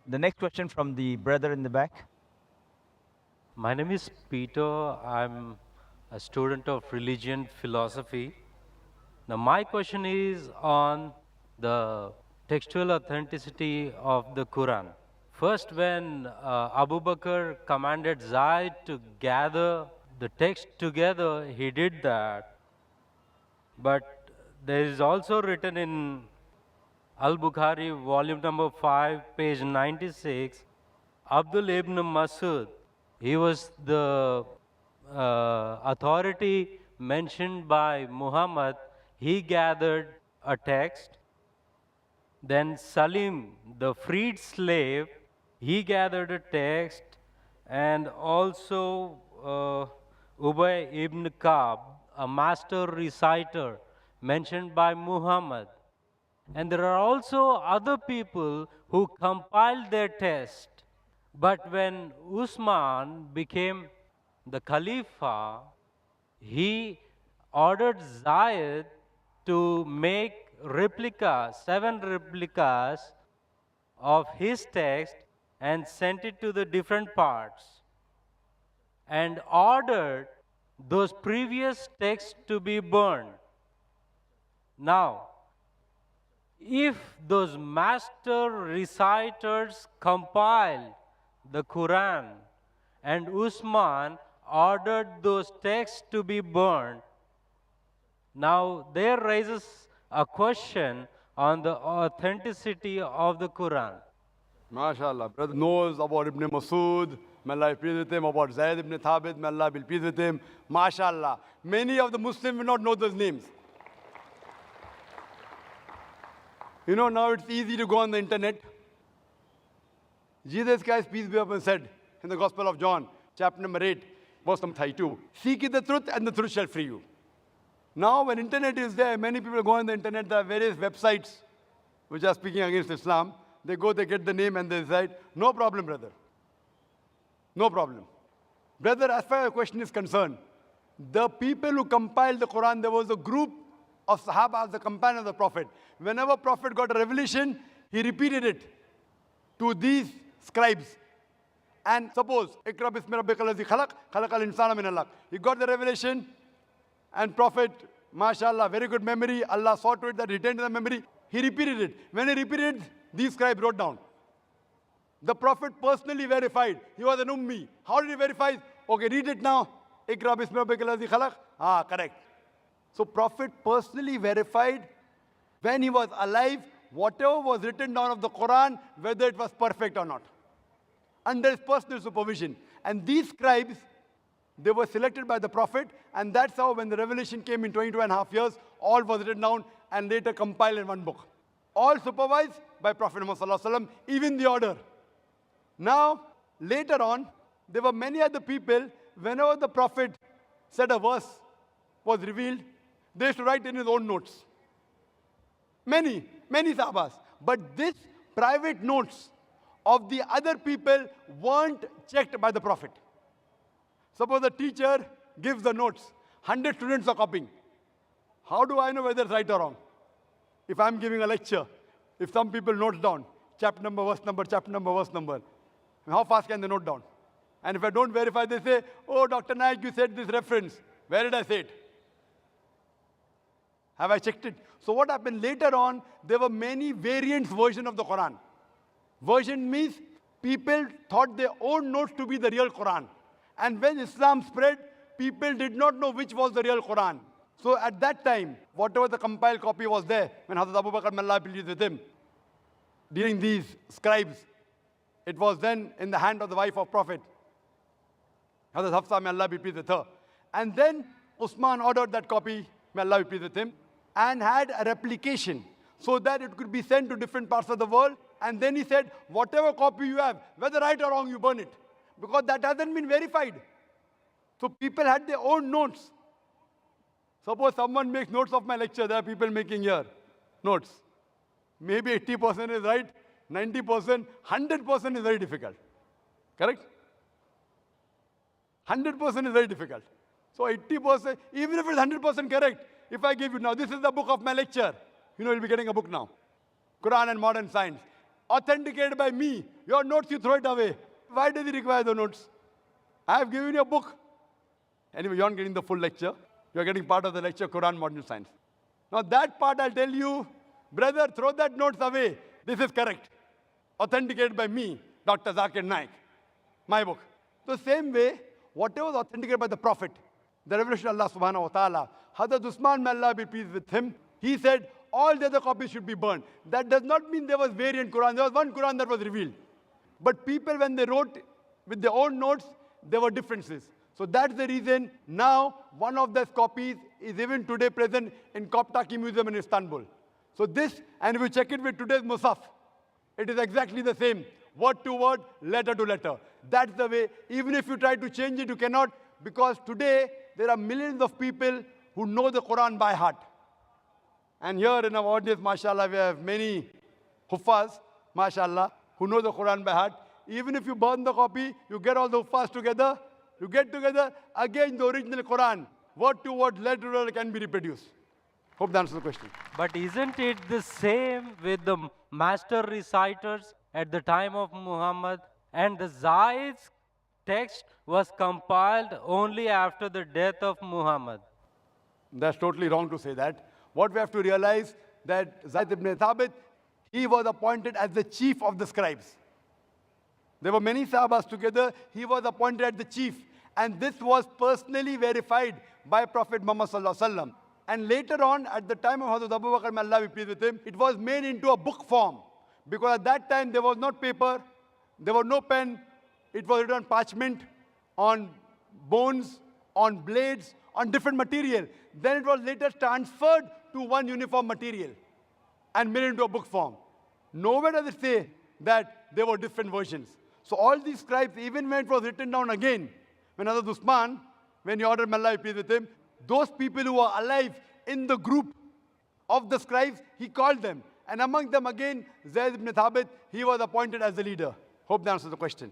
The next question from the brother in the back. My name is Peter. I'm a student of religion philosophy. Now, my question is on the textual authenticity of the Quran. First, when Abu Bakr commanded Zaid to gather the text together, he did that. But there is also written in Al Bukhari, volume number 5, page 96, Abdul ibn Masud, he was the authority mentioned by Muhammad. He gathered a text. Then Salim, the freed slave, he gathered a text. And also Ubay ibn Ka'b, a master reciter mentioned by Muhammad. And there are also other people who compiled their text. But when Usman became the Khalifa, he ordered Zayed to make replicas, 7 replicas of his text and sent it to the different parts and ordered those previous texts to be burned. Now, if those master reciters compiled the Quran and Usman ordered those texts to be burned, now there raises a question on the authenticity of the Quran. MashaAllah. Brother knows about Ibn Masud, may Allah be pleased with him, about Zayd ibn Thabit, may Allah be pleased with him. MashaAllah. Many of the Muslims will not know those names. You know, now it's easy to go on the internet. Jesus Christ, peace be upon him, said in the Gospel of John, chapter number 8, verse number 32, seek ye the truth and the truth shall free you. Now, when internet is there, many people go on the internet, there are various websites which are speaking against Islam. They go, they get the name and they decide, no problem, brother. No problem. Brother, as far as the question is concerned, the people who compiled the Quran, there was a group of Sahaba, the companion of the Prophet. Whenever Prophet got a revelation, he repeated it to these scribes. And suppose, Ikra bismi rabbika allazi khalaq, khalaqal insana min alaq. He got the revelation, and Prophet, mashallah, very good memory, Allah saw to it that he retained the memory. He repeated it. When he repeated, these scribes wrote down. The Prophet personally verified. He was an ummi. How did he verify? Okay, read it now. Ikra bismi rabbika allazi khalaq. Ah, correct. So Prophet personally verified when he was alive, whatever was written down of the Quran, whether it was perfect or not. Under his personal supervision. And these scribes, they were selected by the Prophet, and that's how when the revelation came in 22.5 years, all was written down and later compiled in one book. All supervised by Prophet Muhammad, even the order. Now, later on, there were many other people, whenever the Prophet said a verse was revealed, they used to write in his own notes. Many sahabas. But this private notes of the other people weren't checked by the Prophet. Suppose the teacher gives the notes. 100 students are copying. How do I know whether it's right or wrong? If I'm giving a lecture, if some people note down, chapter number, verse number, chapter number, verse number, how fast can they note down? And if I don't verify, they say, oh, Dr. Naik, you said this reference. Where did I say it? Have I checked it? So what happened later on, there were many variants version of the Quran. Version means people thought their own notes to be the real Quran. And when Islam spread, people did not know which was the real Quran. So at that time, whatever the compiled copy was there, when Hazrat Abu Bakr, may Allah be pleased with him, during these scribes, it was then in the hand of the wife of Prophet, Hazrat Hafsa, may Allah be pleased with her. And then Usman ordered that copy, may Allah be pleased with him, and had a replication so that it could be sent to different parts of the world. And then he said, whatever copy you have, whether right or wrong, you burn it. Because that hasn't been verified. So people had their own notes. Suppose someone makes notes of my lecture, there are people making here notes. Maybe 80% is right, 90%, 100% is very difficult. Correct? 100% is very difficult. So 80%, even if it's 100% correct, if I give you now, this is the book of my lecture, you know, you'll be getting a book now. Quran and Modern Science. authenticated by me. Your notes, you throw it away. Why does he require the notes? I have given you a book. Anyway, you aren't getting the full lecture. You're getting part of the lecture, Quran Modern Science. Now that part I'll tell you, brother, throw that notes away. This is correct. Authenticated by me, Dr. Zakir Naik. My book. The same way, whatever was authenticated by the Prophet, the revelation of Allah subhanahu wa ta'ala, Hazrat Usman, may Allah be pleased with him, he said, all the other copies should be burned. That does not mean there was variant Quran. There was one Quran that was revealed. But people, when they wrote with their own notes, there were differences. So that's the reason now one of those copies is even today present in Koptaki Museum in Istanbul. So this, and if you check it with today's Musaf, it is exactly the same. Word to word, letter to letter. That's the way. Even if you try to change it, you cannot, because today there are millions of people who know the Quran by heart. And here in our audience, mashallah, we have many huffaz, mashallah, who know the Quran by heart. Even if you burn the copy, you get all the huffaz together, you get together, again the original Quran, word to word, letter to letter can be reproduced. Hope that answers the question. But isn't it the same with the master reciters at the time of Muhammad? And the Zaid's text was compiled only after the death of Muhammad. That's totally wrong to say that. What we have to realize that Zaid ibn Thabit, he was appointed as the chief of the scribes. There were many Sahabas together. He was appointed as the chief. And this was personally verified by Prophet Muhammad sallallahu alaihi wasallam. And later on, at the time of Hazrat Abu Bakr, may Allah be pleased with him, it was made into a book form. Because at that time, there was not paper, there was no pen. It was written on parchment, on bones, on blades, on different material. Then it was later transferred to one uniform material and made into a book form. Nowhere does it say that there were different versions. So all these scribes, even when it was written down again, when Hazrat Usman, when he ordered may Allah be pleased with him, those people who were alive in the group of the scribes, he called them. And among them again, Zayd ibn Thabit, he was appointed as the leader. Hope that answers the question.